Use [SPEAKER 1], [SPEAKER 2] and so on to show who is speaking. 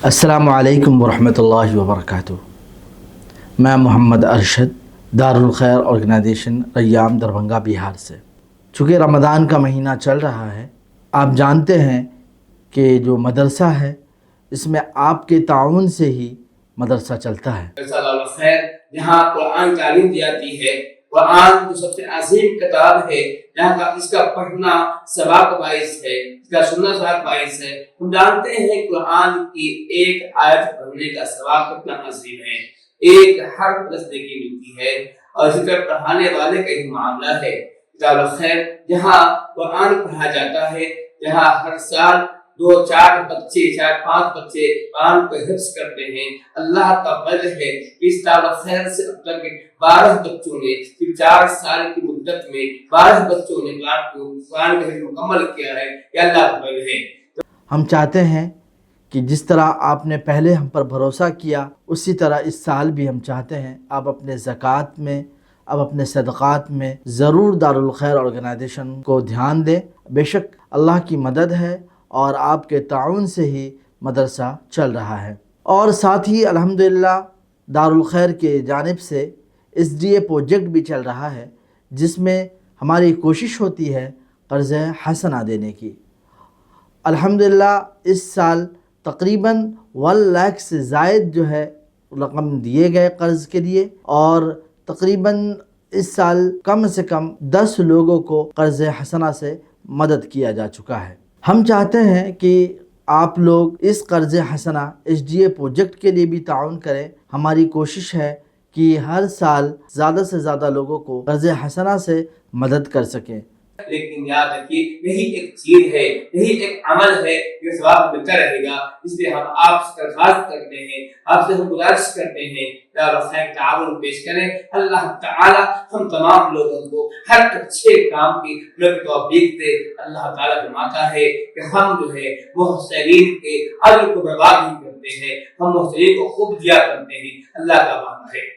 [SPEAKER 1] السلام علیکم ورحمۃ اللہ وبرکاتہ۔ میں محمد ارشد دارالخیر آرگنائزیشن ریام دربھنگہ بہار سے۔ چونکہ رمضان کا مہینہ چل رہا ہے، آپ جانتے ہیں کہ جو مدرسہ ہے اس میں آپ کے تعاون سے ہی مدرسہ چلتا ہے۔
[SPEAKER 2] دارالخیر جہاں قرآن تعلیم دی جاتی ہے، قرآن جو سب سے عظیم کتاب ہے، جہاں کا اس کا پڑھنا ثواب کا باعث ہے، اس کا سننا ثواب کا باعث ہے۔ ہم جانتے ہیں قرآن کی ایک آیت پڑھنے کا ثواب کتنا عظیم ہے، ایک حرف بس دیکھی ملتی ہے، اور اسی طرح پڑھانے والے کا ہی معاملہ ہے۔ دارالخیر جہاں قرآن پڑھا جاتا ہے، جہاں ہر سال 2-4 بچے 4-5 بچے قرآن کو حفظ کرتے ہیں، اللہ کا فضل ہے کہ اس دارالخیر سے اب تک 12 بچوں نے صرف 4 سال کی مدت میں 12 بچوں نے قرآن کا حفظ مکمل کیا ہے۔ یہ اللہ کا فضل ہے۔
[SPEAKER 1] ہم چاہتے ہیں کہ جس طرح آپ نے پہلے ہم پر بھروسہ کیا، اسی طرح اس سال بھی ہم چاہتے ہیں آپ اپنے زکوٰۃ میں، اب اپنے صدقات میں ضرور دارالخیر آرگنائزیشن کو دھیان دیں۔ بے شک اللہ کی مدد ہے اور آپ کے تعاون سے ہی مدرسہ چل رہا ہے۔ اور ساتھ ہی الحمدللہ دارالخیر کے جانب سے SDA پروجیکٹ بھی چل رہا ہے، جس میں ہماری کوشش ہوتی ہے قرض حسنہ دینے کی۔ الحمدللہ اس سال تقریباً 1 لاکھ سے زائد جو ہے رقم دیے گئے قرض کے لیے، اور تقریباً اس سال کم سے کم 10 لوگوں کو قرض حسنہ سے مدد کیا جا چکا ہے۔ ہم چاہتے ہیں کہ آپ لوگ اس قرض حسنہ SDA پروجیکٹ کے لیے بھی تعاون کریں۔ ہماری کوشش ہے کہ ہر سال زیادہ سے زیادہ لوگوں کو قرض حسنہ سے مدد کر سکیں۔
[SPEAKER 2] لیکن یاد رکھیے یہی ایک چیز ہے، یہی ایک عمل ہے جو ثواب ملتا رہے گا۔ اس لیے ہم آپ سے درخواست کرتے ہیں، آپ سے ہم گزارش کرتے ہیں کہ آپ خیر تعاون پیش کریں۔ اللہ تعالی ہم تمام لوگوں کو ہر اچھے کام کی توفیق دے۔ اللہ تعالیٰ فرماتا ہے کہ ہم جو ہے محسنین کے اجر کو برباد نہیں کرتے ہیں، ہم محسنین کو خوب دیا کرتے ہیں۔ اللہ کا وعدہ ہے۔